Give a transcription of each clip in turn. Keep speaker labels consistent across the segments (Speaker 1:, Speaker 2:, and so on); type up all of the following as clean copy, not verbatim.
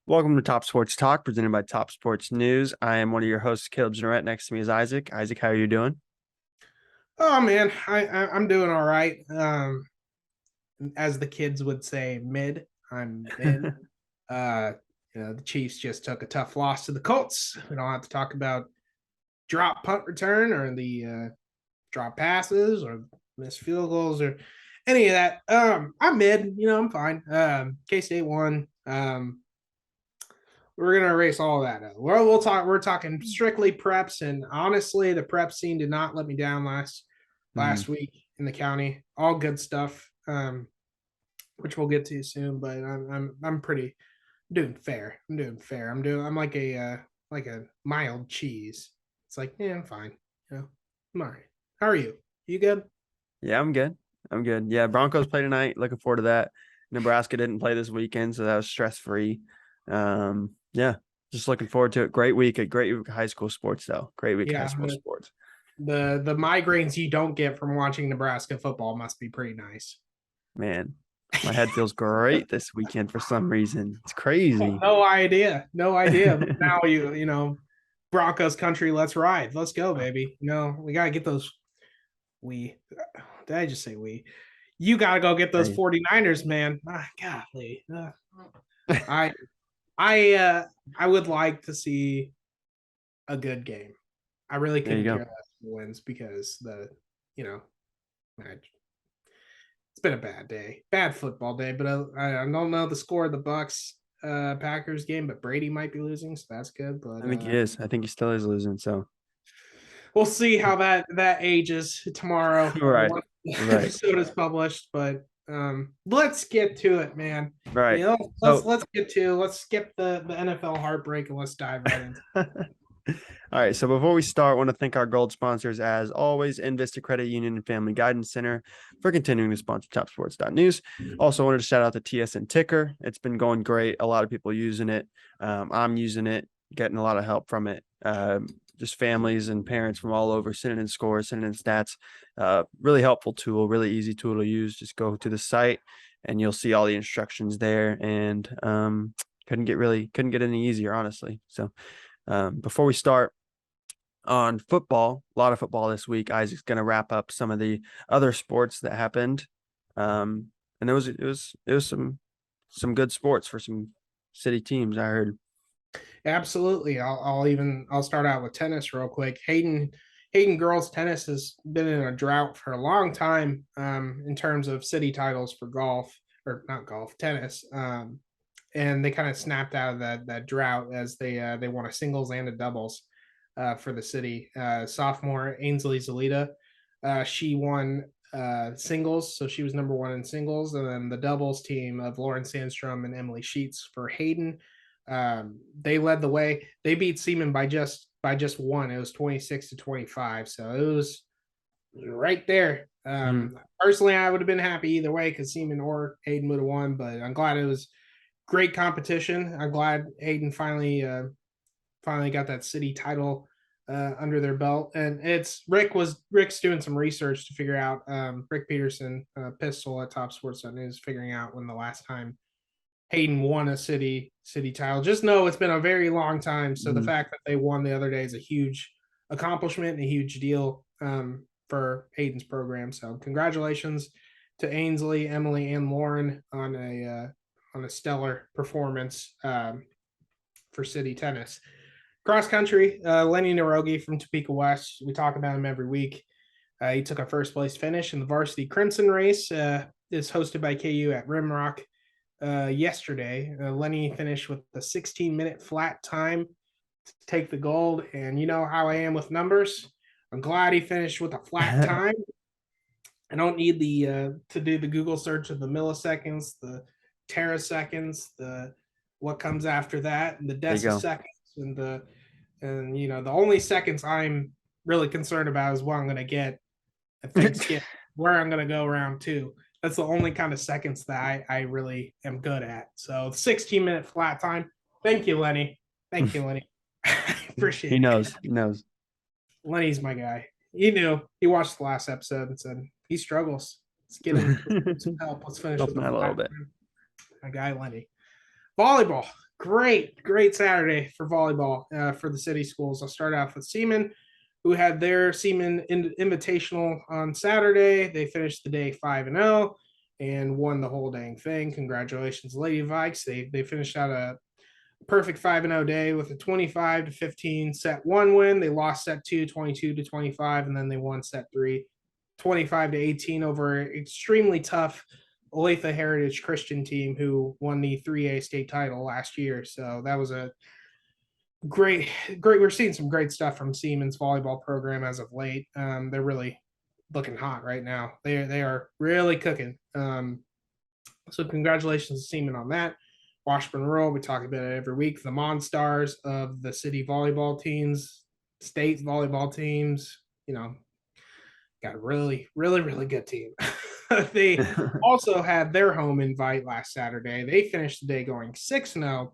Speaker 1: Welcome to Top Sports Talk, presented by Top Sports News. I am one of your hosts, Caleb Generette. Next to me is Isaac. Isaac, how are you doing?
Speaker 2: Oh man, I'm doing all right. As the kids would say, mid. I'm mid. Uh, the Chiefs just took a tough loss to the Colts. We don't have to talk about drop punt return or the drop passes or missed field goals or any of that. I'm mid. I'm fine. K-State won. We're gonna erase all that out. We'll talk. We're talking strictly preps, and honestly, the prep scene did not let me down last week in the county. All good stuff, which we'll get to soon. But I'm pretty doing fair. I'm doing fair. I'm like a mild cheese. It's like, yeah, I'm fine. I'm all right. How are you? You good?
Speaker 1: Yeah, I'm good. I'm good. Yeah, Broncos play tonight. Looking forward to that. Nebraska didn't play this weekend, so that was stress free. Yeah, just looking forward to it. Great week at great week of high school sports, though. Great week of high
Speaker 2: Yeah.
Speaker 1: school sports.
Speaker 2: The migraines you don't get from watching Nebraska football must be pretty nice.
Speaker 1: Man, my head feels great this weekend for some reason. It's crazy.
Speaker 2: No idea. No idea. But now Broncos country, let's ride. Let's go, baby. We gotta get those we did I just say we? You gotta go get those
Speaker 1: Hey.
Speaker 2: 49ers, man. Golly. I I would like to see a good game. I really
Speaker 1: There you
Speaker 2: couldn't care
Speaker 1: go.
Speaker 2: less who wins because you know, it's been a bad day, bad football day. But I don't know the score of the Bucks Packers game, but Brady might be losing, so that's good. But
Speaker 1: I think he is. I think he still is losing. So,
Speaker 2: we'll see how that ages tomorrow.
Speaker 1: right,
Speaker 2: Once the
Speaker 1: right,
Speaker 2: episode is published, but let's get to it, man.
Speaker 1: right.
Speaker 2: Let's
Speaker 1: So,
Speaker 2: let's let's skip the NFL heartbreak and let's dive right into
Speaker 1: all right. So before we start, I want to thank our gold sponsors, as always, Invista Credit Union and Family Guidance Center, for continuing to sponsor TopSports.news. Also, wanted to shout out the TSN Ticker. It's been going great. A lot of people using it. I'm using it, getting a lot of help from it. Just families and parents from all over sending in scores, sending in stats. Really helpful tool, really easy tool to use. Just go to the site and you'll see all the instructions there. And couldn't get any easier, honestly. So before we start on football, a lot of football this week. Isaac's going to wrap up some of the other sports that happened, and it was some good sports for some city teams. I heard.
Speaker 2: Absolutely. I'll start out with tennis real quick. Hayden girls tennis has been in a drought for a long time in terms of city titles for golf, or not golf, tennis. And they kind of snapped out of that drought as they won a singles and a doubles for the city. Sophomore Ainsley Zelita, she won singles, so she was number one in singles, and then the doubles team of Lauren Sandstrom and Emily Sheets for Hayden. They led the way. They beat Seaman by just one. It was 26-25, so it was right there. Personally, I would have been happy either way because Seaman or Hayden would have won, but I'm glad it was great competition. I'm glad Hayden finally got that city title under their belt. And Rick's doing some research to figure out Rick Peterson, Pistol at Top Sports News, figuring out when the last time Hayden won a city title. Just know it's been a very long time. So the fact that they won the other day is a huge accomplishment and a huge deal for Hayden's program. So congratulations to Ainsley, Emily, and Lauren on a stellar performance for city tennis. Cross country, Lenny Narogi from Topeka West. We talk about him every week. He took a first place finish in the varsity Crimson race. Is hosted by KU at Rimrock yesterday. Lenny finished with a 16-minute flat time to take the gold. And you know how I am with numbers. I'm glad he finished with a flat time. I don't need to do the Google search of the milliseconds, the teraseconds, the what comes after that, and the deciseconds, and the only seconds I'm really concerned about is what I'm going to get at Thanksgiving, where I'm going to go round two. That's the only kind of seconds that I really am good at. So 16-minute flat time. Thank you, Lenny. Thank you, Lenny. I appreciate
Speaker 1: He
Speaker 2: it.
Speaker 1: knows. He knows.
Speaker 2: Lenny's my guy. He knew. He watched the last episode and said he struggles. Let's get him some help. Let's finish
Speaker 1: Help
Speaker 2: with
Speaker 1: him
Speaker 2: the
Speaker 1: out a little
Speaker 2: flat
Speaker 1: bit.
Speaker 2: time. My guy, Lenny. Volleyball. great Saturday for volleyball for the city schools. I'll start off with Seaman, who had their Seaman Invitational on Saturday. They finished the day 5-0 and won the whole dang thing. Congratulations, Lady Vikes. They finished out a perfect 5-0 day with a 25-15 set one win. They lost set two, 22-25, and then they won set three, 25-18 over extremely tough Olathe Heritage Christian team who won the 3A state title last year. So that was a great. We're seeing some great stuff from Seaman's volleyball program as of late. They're really looking hot right now. They are really cooking. So congratulations to Seaman on that. Washburn Rural, we talk about it every week. The Monstars of the city volleyball teams, state volleyball teams, got a really good team. They also had their home invite last Saturday. They finished the day going 6-0,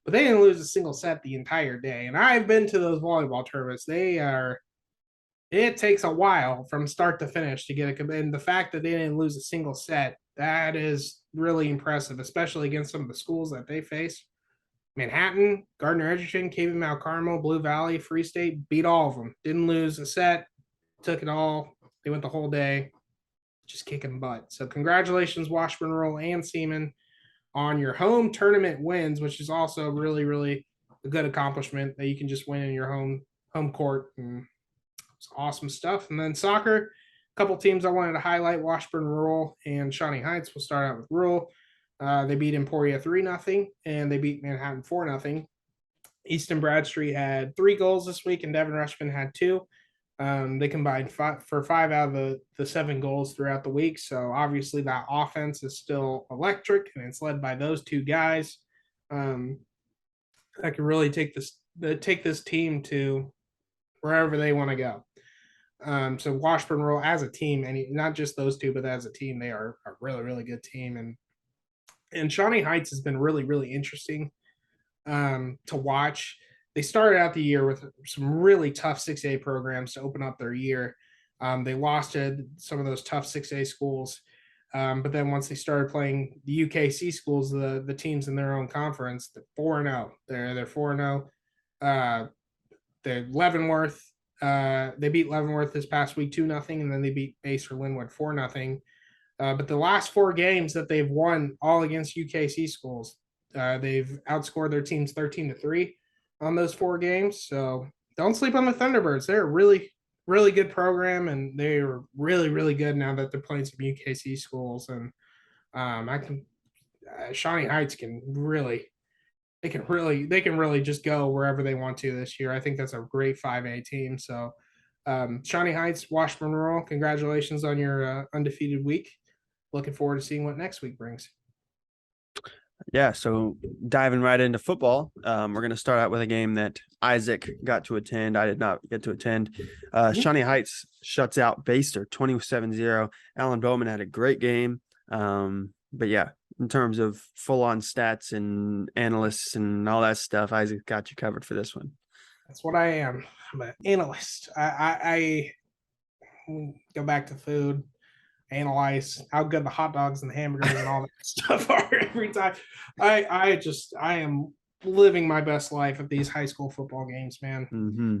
Speaker 2: but they didn't lose a single set the entire day. And I've been to those volleyball tournaments. It takes a while from start to finish to get it. And the fact that they didn't lose a single set, that is really impressive, especially against some of the schools that they face. Manhattan, Gardner Edgerton, KB Mount Carmel, Blue Valley, Free State, beat all of them. Didn't lose a set, took it all. They went the whole day, just kicking butt. So congratulations, Washburn Rural and Seaman, on your home tournament wins, which is also really a good accomplishment that you can just win in your home court. And it's awesome stuff. And then soccer, a couple teams I wanted to highlight: Washburn Rural and Shawnee Heights. We'll start out with Rural. They beat Emporia 3-0, and they beat Manhattan 4-0. Easton Bradstreet had 3 goals this week, and Devin Rushman had 2. They combined 5 out of the 7 goals throughout the week. So obviously that offense is still electric, and it's led by those 2 guys that can really take this team to wherever they want to go. So Washburn Rural as a team, and not just those 2, but as a team, they are a really good team. And Shawnee Heights has been really interesting to watch. They started out the year with some really tough 6A programs to open up their year. They lost to some of those tough 6A schools. But then once they started playing the UKC schools, the teams in their own conference, they're 4-0. They're 4-0. They're Leavenworth. They beat Leavenworth this past week 2-0, and then they beat Base or Lynwood 4-0. But the last 4 games that they've won, all against UKC schools, they've outscored their teams 13-3 on those 4 games. So don't sleep on the Thunderbirds. They're a really good program, and they're really good now that they're playing some UKC schools. And Shawnee Heights can really just go wherever they want to this year. I think that's a great 5A team. So Shawnee Heights, Washburn Rural, congratulations on your undefeated week. Looking forward to seeing what next week brings.
Speaker 1: Yeah, so diving right into football, we're going to start out with a game that Isaac got to attend. I did not get to attend. Shawnee Heights shuts out Baster 27-0. Alan Bowman had a great game. But yeah, in terms of full-on stats and analysts and all that stuff, Isaac got you covered for this one.
Speaker 2: That's what I am. I'm an analyst. I go back to food, analyze how good the hot dogs and the hamburgers and all that stuff are every time. I am living my best life at these high school football games, man.
Speaker 1: Mm-hmm.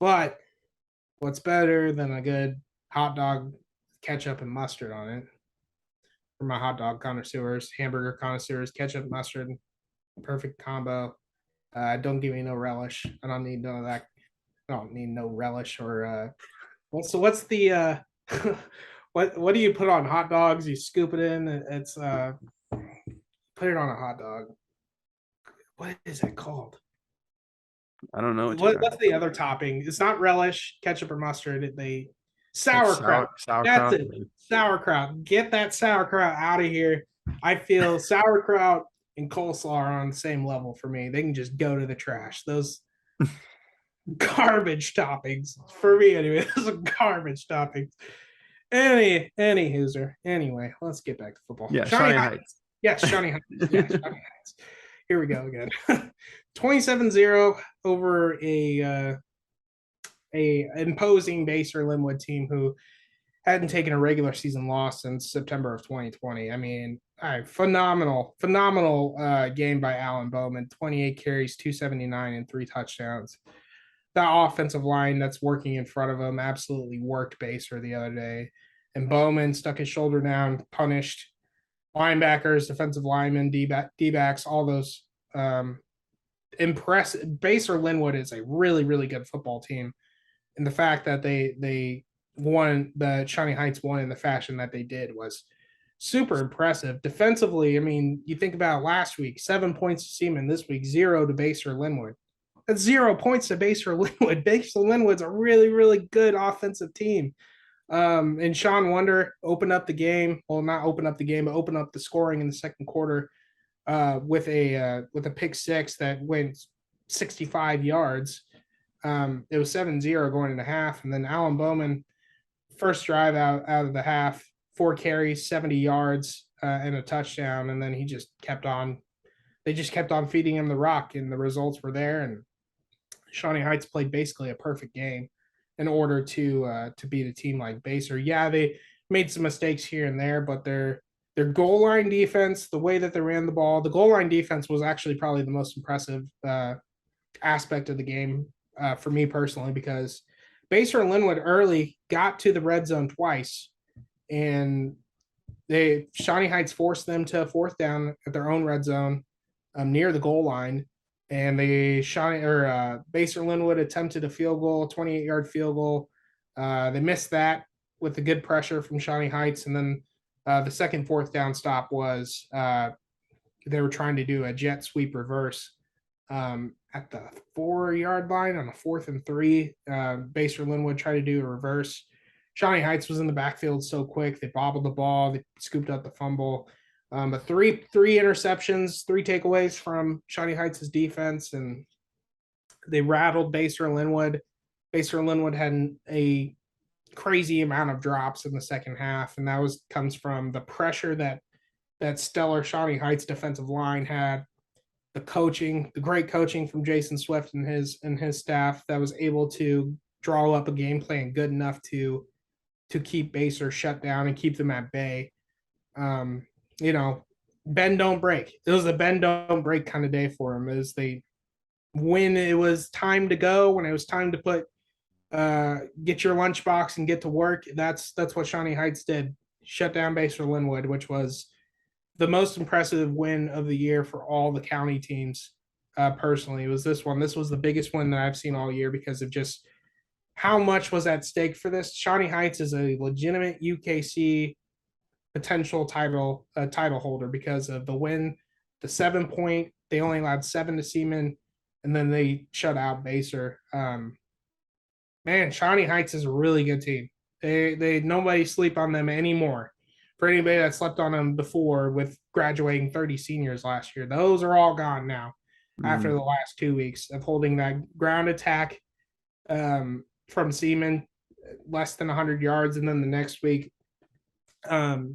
Speaker 2: But what's better than a good hot dog, ketchup and mustard on it? For my hot dog connoisseurs, hamburger connoisseurs, ketchup, mustard, perfect combo. Don't give me no relish. I don't need none of that. I don't need no relish or so what's the what do you put on hot dogs? You scoop it in. It's put it on a hot dog. What is it called?
Speaker 1: I don't know.
Speaker 2: What's the other topping? It's not relish, ketchup, or mustard. They sauerkraut.
Speaker 1: Sauerkraut.
Speaker 2: That's it. Sauerkraut. Get that sauerkraut out of here. I feel sauerkraut and coleslaw are on the same level for me. They can just go to the trash. Those garbage toppings for me anyway. Those are garbage toppings. Any hooser. Anyway, let's get back to football.
Speaker 1: Yeah, Shawnee Heights.
Speaker 2: Yes, Shawnee Heights. Yes, Shawnee Heights. Here we go again. 27-0 over a imposing Base or Lynwood team who hadn't taken a regular season loss since September of 2020. I mean, phenomenal game by Alan Bowman. 28 carries, 279, and 3 touchdowns. That offensive line that's working in front of him absolutely worked Baser the other day. And Bowman stuck his shoulder down, punished linebackers, defensive linemen, D-backs, all those impressive. Baser Lynwood is a really, really good football team. And the fact that they won, the Shawnee Heights won in the fashion that they did was super impressive. Defensively, I mean, you think about last week, 7 points to Seaman, this week, 0 to Baser Lynwood. That's 0 points to Baser Lynwood. Baser Lynwood's a really, really good offensive team. And Sean Wonder opened up the game. Well, not open up the game, but open up the scoring in the second quarter with a pick six that went 65 yards. It was 7-0 going into half, and then Alan Bowman, first drive out of the half, 4 carries, 70 yards, and a touchdown, and then he just kept on. They just kept on feeding him the rock, and the results were there. And Shawnee Heights played basically a perfect game in order to beat a team like Baser. Yeah, they made some mistakes here and there, but their goal line defense, the way that they ran the ball, the goal line defense was actually probably the most impressive aspect of the game for me personally, because Baser and Lynwood early got to the red zone twice, and Shawnee Heights forced them to a fourth down at their own red zone near the goal line. And Baser Lynwood attempted a field goal, 28-yard field goal. They missed that with the good pressure from Shawnee Heights. And then the second fourth down stop was they were trying to do a jet sweep reverse at the 4-yard line on a 4th and 3. Baser Lynwood tried to do a reverse. Shawnee Heights was in the backfield so quick. They bobbled the ball. They scooped up the fumble. But three interceptions, 3 takeaways from Shawnee Heights' defense, and they rattled Baser and Lynwood. Baser and Lynwood had a crazy amount of drops in the second half, and that comes from the pressure that stellar Shawnee Heights defensive line had, the great coaching from Jason Swift and his staff that was able to draw up a game plan good enough to keep Baser shut down and keep them at bay. Bend don't break. It was a bend don't break kind of day for them. When it was time to go, when it was time to get your lunchbox and get to work, that's what Shawnee Heights did. Shut down Baser Lynwood, which was the most impressive win of the year for all the county teams. Personally, it was this one. This was the biggest one that I've seen all year because of just how much was at stake for this. Shawnee Heights is a legitimate UKC potential title holder because of the win, the 7-point. They only allowed 7 to Seaman, and then they shut out Baser. Man, Shawnee Heights is a really good team. They nobody sleep on them anymore. For anybody that slept on them before with graduating 30 seniors last year, those are all gone now after the last 2 weeks of holding that ground attack from Seaman less than 100 yards, and then the next week Baser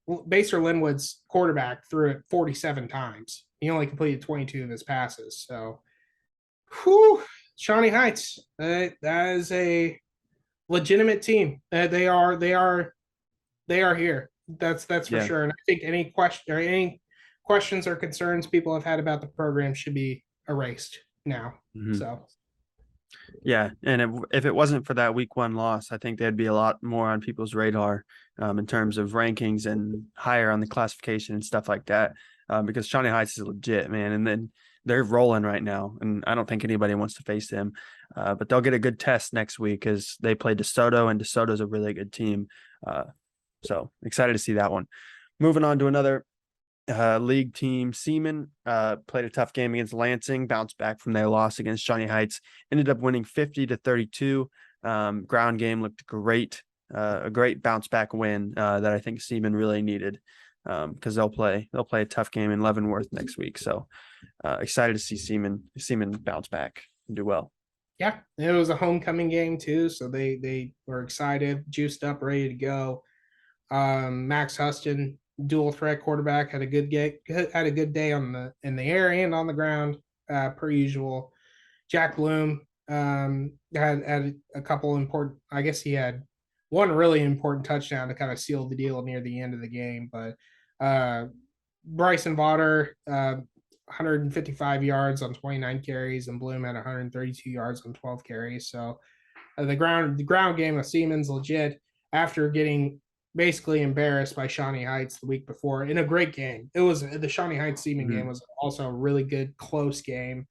Speaker 2: Lynwood's quarterback threw it 47 times. He only completed 22 of his passes. So, Shawnee Heights, that is a legitimate team. They are here. That's for sure. And I think any questions or concerns people have had about the program should be erased now. Mm-hmm. So.
Speaker 1: Yeah, and if it wasn't for that week 1 loss, I think they'd be a lot more on people's radar in terms of rankings and higher on the classification and stuff like that, because Shawnee Heights is legit, man. And then they're rolling right now, and I don't think anybody wants to face them. But they'll get a good test next week as they play DeSoto, and DeSoto's a really good team. So excited to see that one. Moving on to another league team, Seaman played a tough game against Lansing, bounced back from their loss against Shawnee Heights, ended up winning 50-32. Ground game looked great, a great bounce back win that I think Seaman really needed because they'll play a tough game in Leavenworth next week. So excited to see Seaman bounce back and do well.
Speaker 2: Yeah, it was a homecoming game too, so they were excited, juiced up, ready to go. Max Huston, dual threat quarterback, had a good day in the air and on the ground, per usual. Jack Bloom, Had a couple important. I guess he had one really important touchdown to kind of seal the deal near the end of the game. But uh, Bryson Vaughter, 155 yards on 29 carries, and Bloom had 132 yards on 12 carries. So the ground game of Seaman's legit after getting basically embarrassed by Shawnee Heights the week before in a great game. It was the Shawnee Heights Seaman game
Speaker 1: Mhm.
Speaker 2: was also a really good close game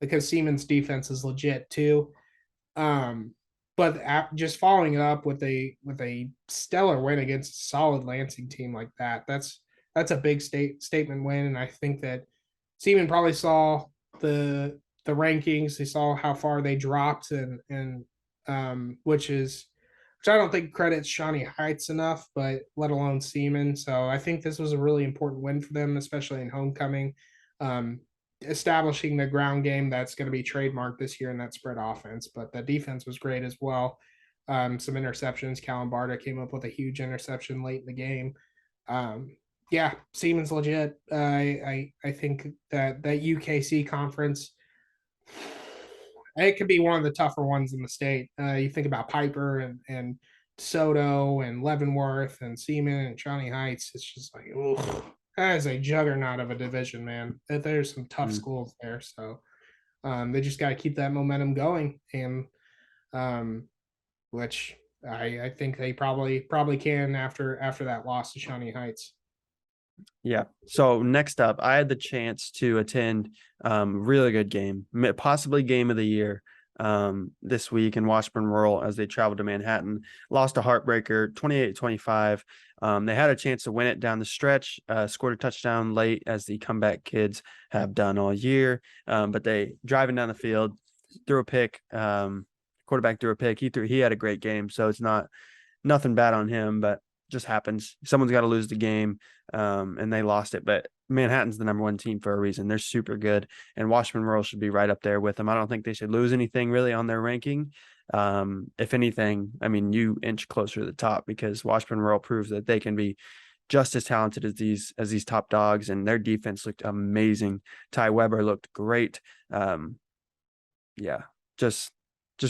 Speaker 2: because Seaman's defense is legit too. Um, but just following it up with a stellar win against a solid Lansing team like that, that's a big statement win, and I think that Seaman probably saw the rankings. They saw how far they dropped, and which I don't think credits Shawnee Heights enough, but let alone Seaman. So I think this was a really important win for them, especially in homecoming. Um, Establishing the ground game that's going to be trademarked this year in that spread offense. But the defense was great as well. Some interceptions. Callum Barta came up with a huge interception late in the game. Um, yeah, Siemens legit. I think that UKC conference, it could be one of the tougher ones in the state. You think about Piper and Soto and Leavenworth and Seaman and Shawnee Heights. It's just like, ugh, that is a juggernaut of a division, man. There's some tough
Speaker 1: Mhm.
Speaker 2: schools there, so they just got to keep that momentum going, and um, which I think they probably can after that loss to Shawnee Heights.
Speaker 1: Yeah. So next up, I had the chance to attend really good game, possibly game of the year this week in Washburn Rural as they traveled to Manhattan. Lost a heartbreaker, 28-25. They had a chance to win it down the stretch, scored a touchdown late as the comeback kids have done all year. But they driving down the field, threw a pick. Quarterback threw a pick. He had a great game. So it's nothing bad on him, but just happens. Someone's got to lose the game, and they lost it. But Manhattan's the number one team for a reason. They're super good, and Washburn Rural should be right up there with them. I don't think they should lose anything really on their ranking. If anything, I mean, you inch closer to the top because Washburn Rural proves that they can be just as talented as these top dogs, and their defense looked amazing. Ty Weber looked great. Yeah, just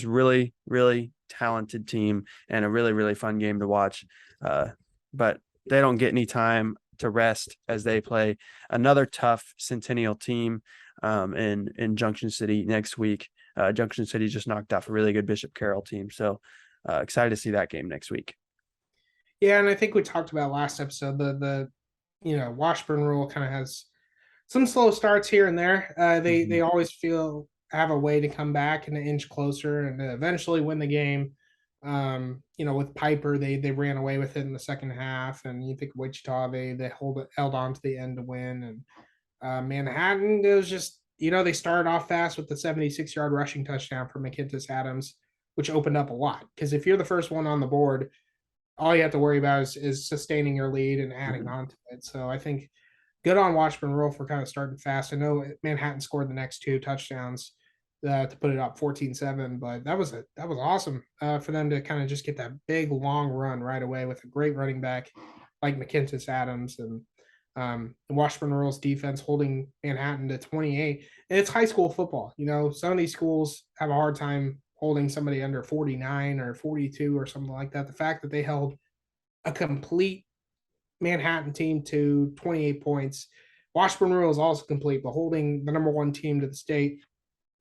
Speaker 1: really really talented team and a really really fun game to watch. But they don't get any time to rest as they play another tough Centennial team in Junction City next week. Junction City just knocked off a really good Bishop Carroll team, so excited to see that game next week.
Speaker 2: Yeah, and I think we talked about last episode the Washburn rule kind of has some slow starts here and there. They
Speaker 1: Mhm.
Speaker 2: always feel have a way to come back and an inch closer and to eventually win the game. With Piper, they ran away with it in the second half, and you think Wichita, they held on to the end to win, and Manhattan, it was just they started off fast with the 76-yard rushing touchdown for McKintis Adams, which opened up a lot because if you're the first one on the board, all you have to worry about is sustaining your lead and adding
Speaker 1: Mhm.
Speaker 2: on to it. So I think good on Washburn Rural for kind of starting fast. I know Manhattan scored the next two touchdowns to put it up 14-7, but that was awesome for them to kind of just get that big long run right away with a great running back like McKintis Adams and Washburn Rural's defense holding Manhattan to 28. And it's high school football. Some of these schools have a hard time holding somebody under 49 or 42 or something like that. The fact that they held a complete Manhattan team to 28 points. Washburn Rural is also complete, but holding the number one team to the state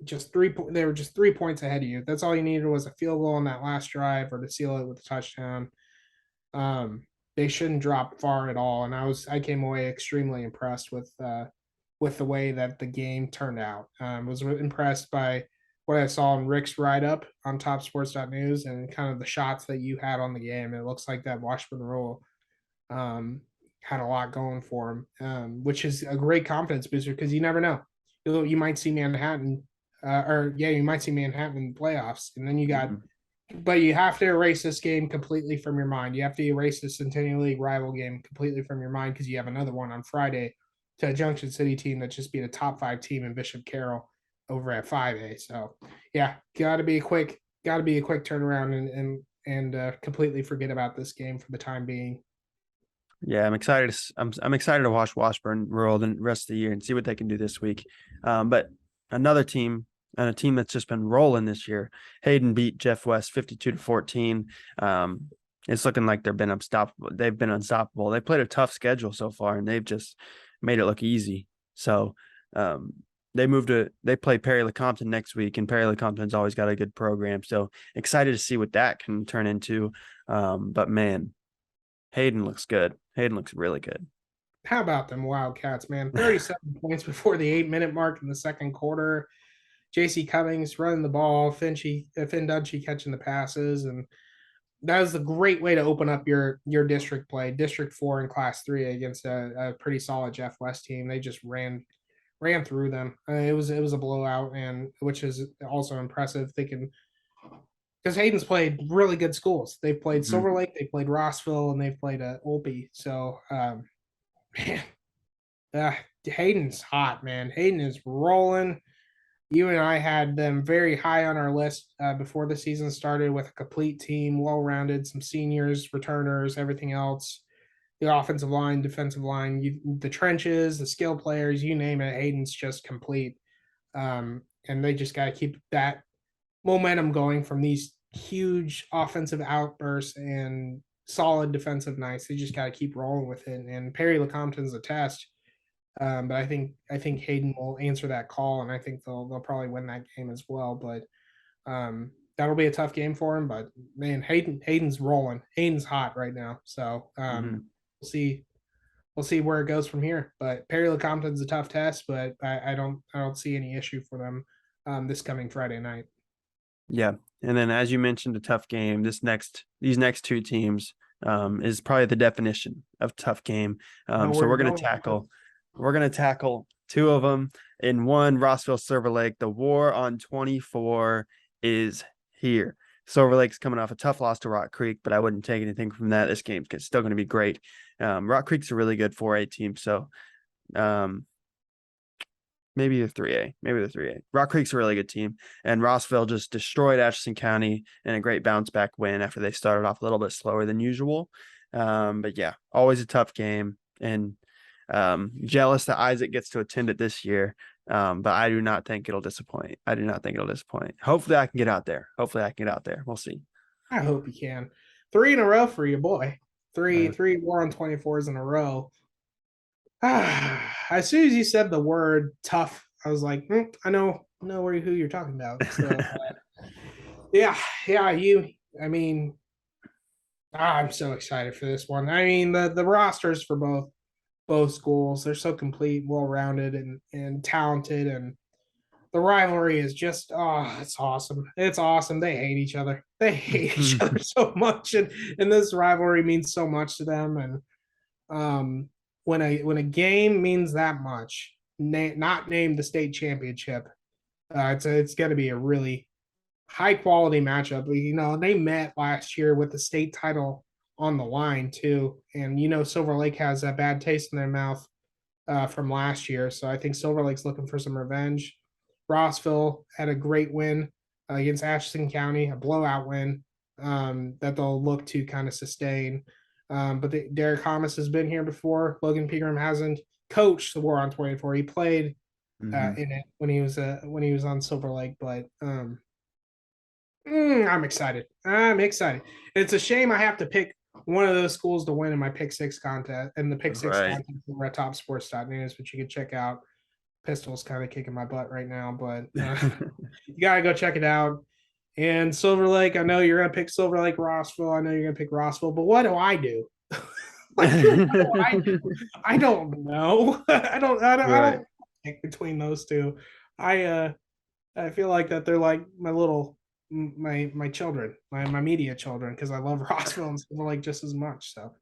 Speaker 2: they were just 3 points ahead of you. That's all you needed was a field goal on that last drive or to seal it with a touchdown. Um, they shouldn't drop far at all, and I came away extremely impressed with the way that the game turned out. Was impressed by what I saw in Rick's write up on topsports.news and kind of the shots that you had on the game. It looks like that Washburn Rural had a lot going for him, which is a great confidence booster because you never know. You might see Manhattan, you might see Manhattan in the playoffs, and then
Speaker 1: Mhm.
Speaker 2: but you have to erase this game completely from your mind. You have to erase the Centennial League rival game completely from your mind because you have another one on Friday to a Junction City team that just beat a top five team in Bishop Carroll over at 5A. So yeah, got to be a quick turnaround and completely forget about this game for the time being.
Speaker 1: Yeah, I'm excited. I'm excited to watch Washburn Rural the rest of the year and see what they can do this week. But another team and a team that's just been rolling this year. Hayden beat Jeff West 52-14. It's looking like they've been unstoppable. They've been unstoppable. They played a tough schedule so far, and they've just made it look easy. So they play Perry Lecompton next week, and Perry Lecompton's always got a good program. So excited to see what that can turn into. But man, Hayden looks good. Hayden looks really good.
Speaker 2: How about them Wildcats, man? 37 points before the 8-minute mark in the second quarter. JC Cummings running the ball, Finn Dungy catching the passes, and that was a great way to open up your district play, District 4 in Class 3 against a pretty solid Jeff West team. They just ran through them. It was a blowout, and which is also impressive. They can, because Hayden's played really good schools. They've played Silver Lake, they played Rossville, and they've played Olpe. So man, Hayden's hot, man. Hayden is rolling. You and I had them very high on our list before the season started, with a complete team, well-rounded, some seniors, returners, everything else. The offensive line, defensive line, the trenches, the skill players, you name it. Hayden's just complete. And they just got to keep that momentum going from these huge offensive outbursts and solid defensive nights. They just got to keep rolling with it. And Perry Lecompton's a test. But I think Hayden will answer that call, and I think they'll probably win that game as well. But that'll be a tough game for him. But man, Hayden's rolling. Hayden's hot right now. So we'll see where it goes from here. But Perry Lecompton's a tough test, but I don't see any issue for them this coming Friday night.
Speaker 1: Yeah, and then as you mentioned, a tough game. These next two teams is probably the definition of tough game. So we're going to tackle two of them in one. Rossville, Silver Lake. The war on 24 is here. Silver Lake's coming off a tough loss to Rock Creek, but I wouldn't take anything from that. This game's still going to be great. Rock Creek's a really good 4A team, so maybe the 3A. Rock Creek's a really good team, and Rossville just destroyed Atchison County in a great bounce back win after they started off a little bit slower than usual. But yeah, always a tough game, and jealous that Isaac gets to attend it this year. But I do not think it'll disappoint. Hopefully I can get out there. We'll see.
Speaker 2: I hope you can. 3 in a row for you, boy. Three war on 24s in a row. As soon as you said the word tough, I was like, I know who you're talking about. So yeah. I'm so excited for this one. I mean, the rosters for both schools, they're so complete, well-rounded, and talented, and the rivalry is just it's awesome. They hate each other so much, and this rivalry means so much to them. And when a game means that much, not named the state championship, it's going to be a really high quality matchup. They met last year with the state title on the line too, and Silver Lake has a bad taste in their mouth from last year, so I think Silver Lake's looking for some revenge. Rossville had a great win against Atchison County, a blowout win that they'll look to kind of sustain. But Derek Thomas has been here before. Logan Pegram hasn't coached the War on 24. He played in it when he was on Silver Lake, but I'm excited. It's a shame I have to pick one of those schools to win in my pick six contest, and the pick six contest over at topsports.news, which you can check out. Pistol's kind of kicking my butt right now, but you gotta go check it out. And Silver Lake, I know you're gonna pick Silver Lake, Rossville. I know you're gonna pick Rossville, but what do I do? What do I do? I don't know. I don't pick between those two. I feel like that they're like my children, my media children, because I love Rossville and Silver Lake just as much. So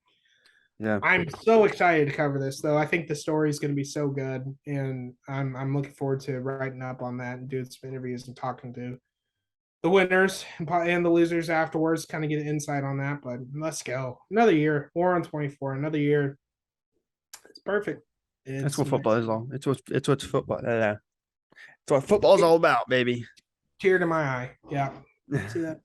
Speaker 1: yeah,
Speaker 2: I'm so excited to cover this, though. I think the story is going to be so good, and I'm looking forward to writing up on that and doing some interviews and talking to the winners and the losers afterwards, kind of get an insight on that. But let's go. Another year, War on 24, another year. It's perfect.
Speaker 1: That's what football is all. It's what's football. It's what football's all about, baby.
Speaker 2: Tear to my eye. Yeah. See that?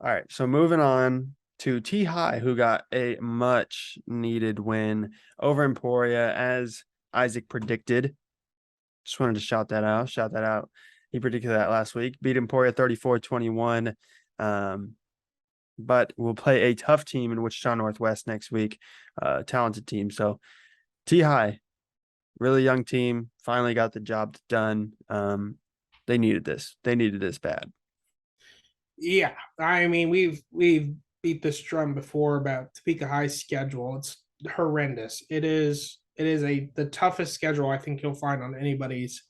Speaker 1: All right. So moving on to T High, who got a much needed win over Emporia, as Isaac predicted. Just wanted to shout that out. He predicted that last week. Beat Emporia 34-21. Um, but we'll play a tough team in Wichita Northwest next week. Talented team. So T-High, really young team, finally got the job done. They needed this. They needed this bad.
Speaker 2: Yeah, I mean we've beat this drum before about Topeka High's schedule. It's horrendous. It is the toughest schedule I think you'll find on anybody's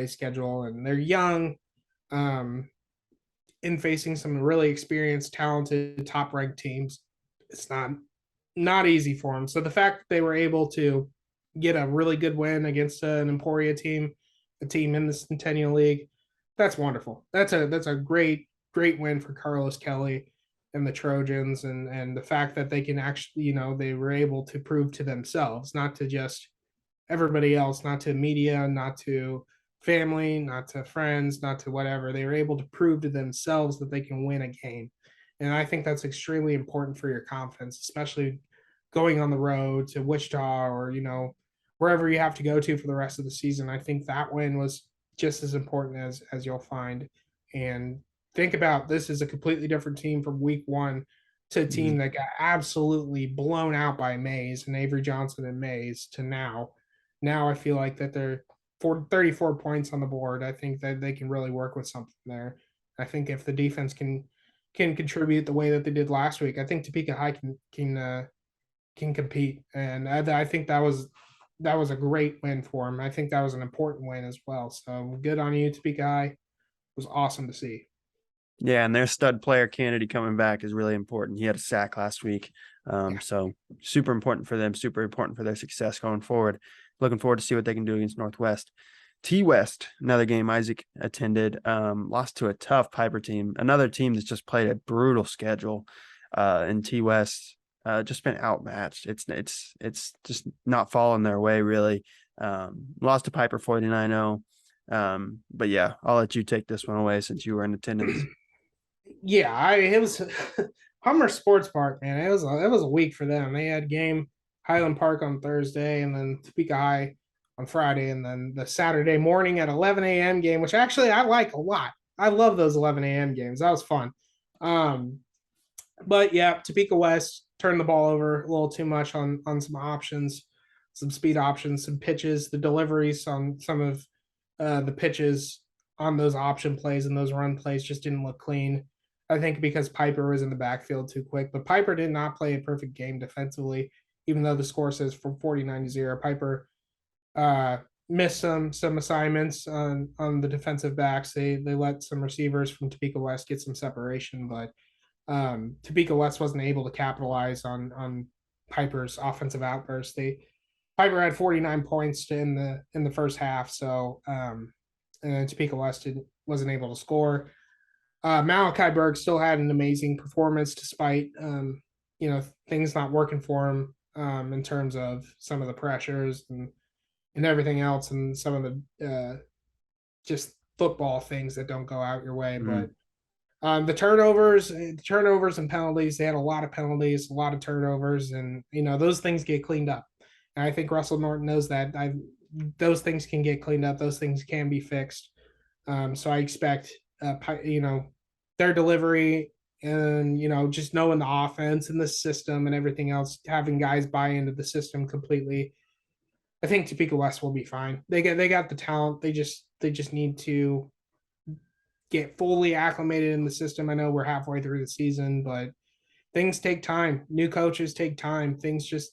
Speaker 2: schedule, and they're young, um, in facing some really experienced, talented, top ranked teams. It's not easy for them. So the fact that they were able to get a really good win against an Emporia team, a team in the Centennial League, that's wonderful. That's a great win for Carlos Kelly and the Trojans, and the fact that they can actually, they were able to prove to themselves, not to just everybody else, not to media, not to family, not to friends, not to whatever. They were able to prove to themselves that they can win a game. And I think that's extremely important for your confidence, especially going on the road to Wichita or, wherever you have to go to for the rest of the season. I think that win was just as important as you'll find. And think about this is a completely different team from week one to a team that got absolutely blown out by Mays and Avery Johnson and Mays to now. Now I feel like that they're for 34 points on the board. I think that they can really work with something there. I think if the defense can contribute the way that they did last week, I think Topeka High can compete, and I think that was a great win for them. I think that was an important win as well. So good on you, Topeka High. It was awesome to see.
Speaker 1: Yeah, and their stud player Kennedy coming back is really important. He had a sack last week.
Speaker 2: Yeah.
Speaker 1: So super important for them, super important for their success going forward. Looking forward to see what they can do against Northwest. T West, another game Isaac attended, lost to a tough Piper team, another team that's just played a brutal schedule. And T West just been outmatched. It's just not falling their way really. Lost to Piper 49-0. But yeah, I'll let you take this one away since you were in attendance.
Speaker 2: Yeah, it was Hummer Sports Park, man. It was a week for them. They had game Highland Park on Thursday, and then Topeka High on Friday, and then the Saturday morning at 11 a.m. game, which actually I like a lot. I love those 11 a.m. games. That was fun. Um, but yeah, Topeka West turned the ball over a little too much on some options, some speed options, some pitches, the deliveries on some of the pitches on those option plays and those run plays just didn't look clean. I think because Piper was in the backfield too quick, but Piper did not play a perfect game defensively, even though the score says from 49-0. Piper uh, missed some assignments on the defensive backs. They let some receivers from Topeka West get some separation, but Topeka West wasn't able to capitalize on Piper's offensive outburst. Piper had 49 points in the first half, so and then Topeka West wasn't able to score. Malachi Berg still had an amazing performance despite things not working for him in terms of some of the pressures and everything else and some of the just football things that don't go out your way.
Speaker 1: Mm.
Speaker 2: But the turnovers and penalties, they had a lot of penalties, a lot of turnovers, and those things get cleaned up. And I think Russell Norton knows that. Those things can get cleaned up. Those things can be fixed. So I expect, their delivery and just knowing the offense and the system and everything else, having guys buy into the system completely. I think Topeka West will be fine. They got the talent. They just need to get fully acclimated in the system. I know we're halfway through the season, but things take time. New coaches take time. Things just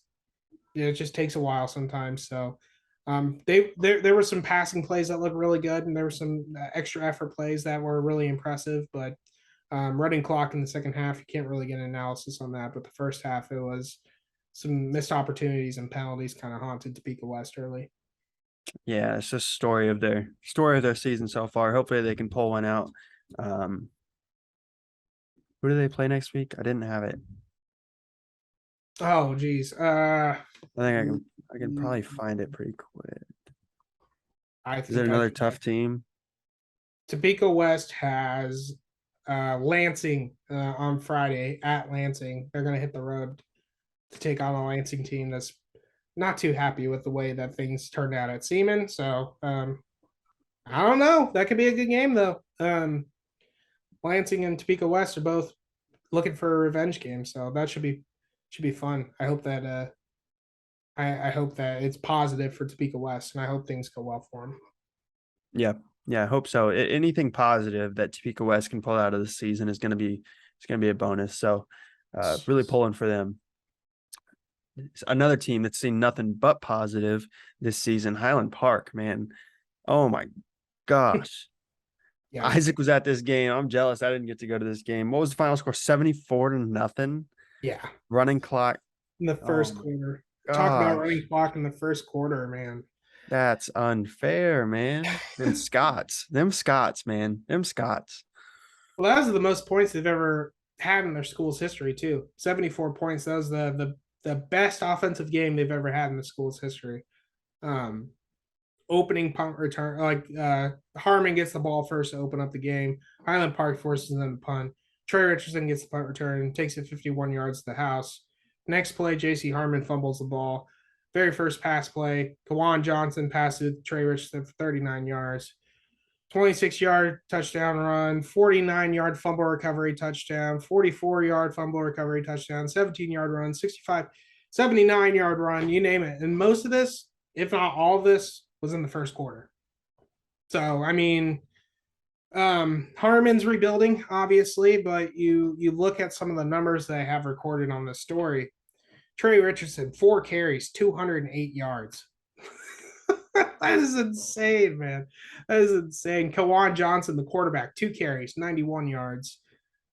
Speaker 2: it just takes a while sometimes. So there were some passing plays that looked really good, and there were some extra effort plays that were really impressive. But running clock in the second half, you can't really get an analysis on that. But the first half, it was some missed opportunities and penalties kind of haunted Topeka West early.
Speaker 1: Yeah, it's just story of their season so far. Hopefully they can pull one out. Um, who do they play next week? I didn't have it.
Speaker 2: Oh, geez.
Speaker 1: I think I can probably find it pretty quick.
Speaker 2: I
Speaker 1: Is it
Speaker 2: think
Speaker 1: another tough team?
Speaker 2: Topeka West has Lansing on Friday at Lansing. They're going to hit the road to take on a Lansing team that's not too happy with the way that things turned out at Seaman. So I don't know. That could be a good game though. Lansing and Topeka West are both looking for a revenge game, so that should be fun. I hope that I hope that it's positive for Topeka West, and I hope things go well for them.
Speaker 1: Yeah, yeah, I hope so. Anything positive that Topeka West can pull out of the season is going to be a bonus. So, really pulling for them. Another team that's seen nothing but positive this season, Highland Park, man. Oh my gosh.
Speaker 2: Yeah,
Speaker 1: Isaac was at this game. I'm jealous. I didn't get to go to this game. What was the final score? 74-0.
Speaker 2: yeah.
Speaker 1: Running clock.
Speaker 2: In the
Speaker 1: Oh
Speaker 2: first
Speaker 1: my
Speaker 2: quarter, talk about running
Speaker 1: gosh.
Speaker 2: clock in the first quarter, man.
Speaker 1: That's unfair, man. Them Scots, man. Them Scots.
Speaker 2: Well, that was the most points they've ever had in their school's history, too. 74 points. That was the best offensive game they've ever had in the school's history. Um, Opening punt return, like Harmon gets the ball first to open up the game. Highland Park forces them to punt. Trey Richardson gets the punt return, takes it 51 yards to the house. Next play, JC Harmon fumbles the ball. Very first pass play, Kawan Johnson passes to Trey Richardson for 39 yards. 26-yard touchdown run, 49-yard fumble recovery touchdown, 44-yard fumble recovery touchdown, 17-yard run, 65, 79-yard run, you name it. And most of this, if not all of this, was in the first quarter. So, I mean, Harmon's rebuilding, obviously, but you look at some of the numbers that I have recorded on this story. Trey Richardson, 4 carries, 208 yards. That is insane, man. That is insane. Kawan Johnson, the quarterback, 2 carries, 91 yards.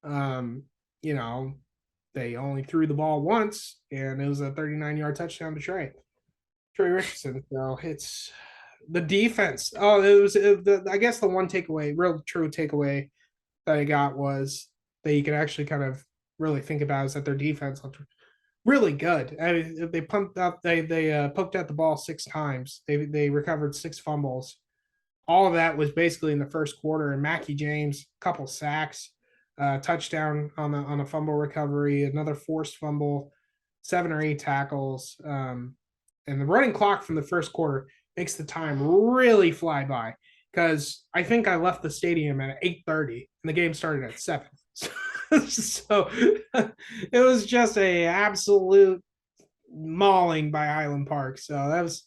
Speaker 2: Um, you know, they only threw the ball once, and it was a 39-yard touchdown to Trey Richardson. So it's the defense. Oh, I guess the one takeaway, real true takeaway that I got was that you can actually kind of really think about is that their defense looked really good. I mean, they pumped up. They poked out the ball 6 times. They recovered 6 fumbles. All of that was basically in the first quarter. And Mackie James, a couple sacks, touchdown on a fumble recovery, another forced fumble, 7 or 8 tackles, and the running clock from the first quarter makes the time really fly by. Because I think I left the stadium at 8:30 and the game started at 7. So it was just a absolute mauling by Highland Park. So that was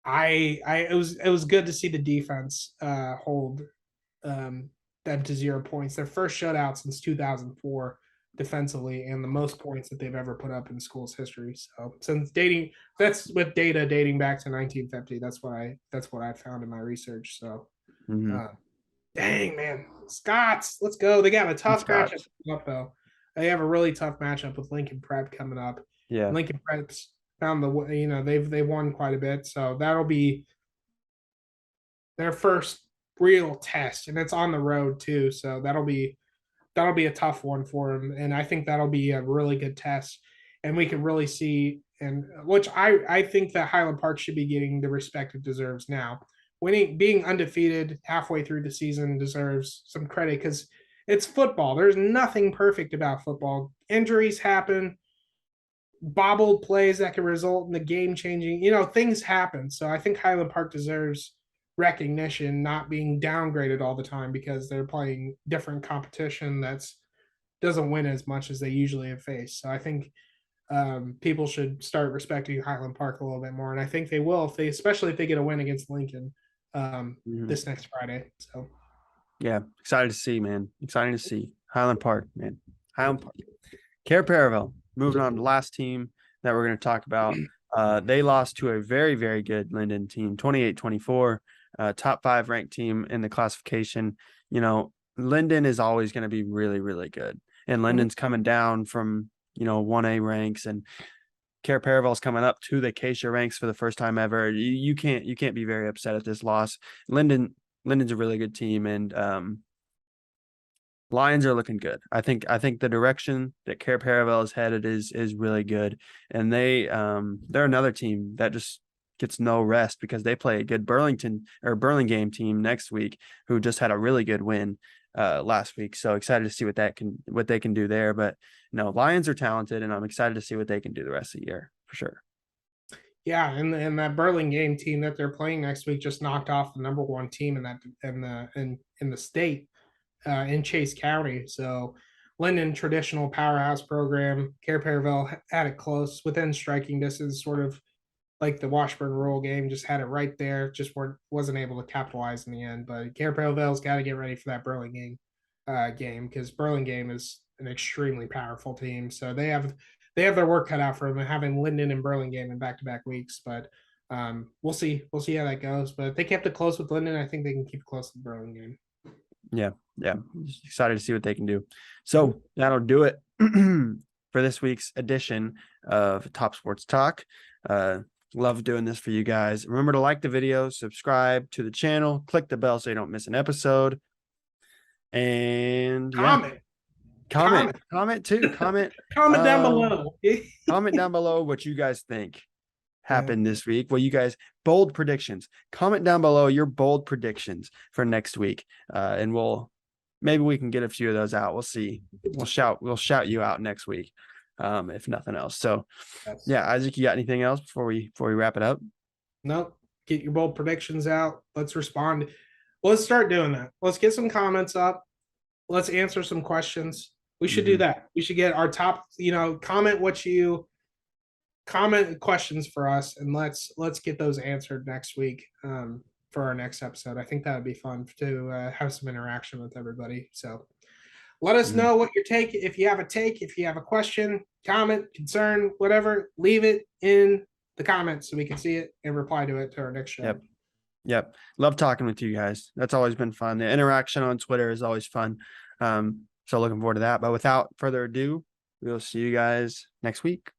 Speaker 2: it was good to see the defense hold them to 0 points. Their first shutout since 2004 defensively, and the most points that they've ever put up in school's history. So since that's with data dating back to 1950. That's what I found in my research. So
Speaker 1: Mm-hmm.
Speaker 2: uh, dang, man. Scots, let's go. They got a
Speaker 1: Them
Speaker 2: tough matchup
Speaker 1: Scots.
Speaker 2: up, though. They have a really tough matchup with Lincoln Prep coming up.
Speaker 1: Yeah.
Speaker 2: Lincoln Prep's found they've won quite a bit, so that'll be their first real test, and it's on the road too. So that'll be a tough one for them, and I think that'll be a really good test, and we can really see and which I think that Highland Park should be getting the respect it deserves now. Being undefeated halfway through the season deserves some credit because it's football. There's nothing perfect about football. Injuries happen, bobbled plays that can result in the game changing. Things happen. So I think Highland Park deserves recognition, not being downgraded all the time because they're playing different competition that's doesn't win as much as they usually have faced. So I think people should start respecting Highland Park a little bit more, and I think they will especially if they get a win against Lincoln
Speaker 1: Mm-hmm.
Speaker 2: this next Friday. So
Speaker 1: Yeah. Excited to see, man. Exciting to see. Highland Park, man. Highland Park. Care Paravel. Moving on to the last team that we're going to talk about. They lost to a very, very good Linden team, 28-24, top 5 ranked team in the classification. Linden is always going to be really, really good. And Linden's coming down from, 1A ranks, and Care Paravel's coming up to the Acacia ranks for the first time ever. You can't be very upset at this loss. Linden's a really good team, and Lions are looking good. I think the direction that Care Paravel is headed is really good, and they're another team that just gets no rest because they play a good Burlingame team next week, who just had a really good win last week. So excited to see what they can do there. But no, Lions are talented, and I'm excited to see what they can do the rest of the year for sure.
Speaker 2: Yeah, and that Burlingame team that they're playing next week just knocked off the number one team in that in the state in Chase County. So Linden, traditional powerhouse program. Paravel had it close within striking distance, sort of like the Washburn rural game, just had it right there, just wasn't able to capitalize in the end. But Paravel's got to get ready for that Burlingame game, because Burlingame is an extremely powerful team. So they have their work cut out for them, having Linden and Burlingame in back to back weeks. But we'll see how that goes. But if they kept it close with Linden, I think they can keep it close with Burlingame.
Speaker 1: Yeah. Just excited to see what they can do. So that'll do it for this week's edition of Top Sports Talk. Love doing this for you guys. Remember to like the video, subscribe to the channel, click the bell so you don't miss an episode. And
Speaker 2: Comment
Speaker 1: too. Comment
Speaker 2: down below.
Speaker 1: Comment down below what you guys think happened this week. Well, you guys, bold predictions. Comment down below your bold predictions for next week. And maybe we can get a few of those out. We'll see. We'll shout you out next week. If nothing else. So yeah, Isaac, you got anything else before we wrap it up?
Speaker 2: Nope. Get your bold predictions out. Let's respond. Let's start doing that. Let's get some comments up. Let's answer some questions. We should do that. We should get our top, comment questions for us, and let's get those answered next week for our next episode. I think that would be fun to have some interaction with everybody. So let us know what your take. If you have a question, comment, concern, whatever, leave it in the comments so we can see it and reply to it to our next show.
Speaker 1: Yep. Love talking with you guys. That's always been fun. The interaction on Twitter is always fun. So looking forward to that. But without further ado, we'll see you guys next week.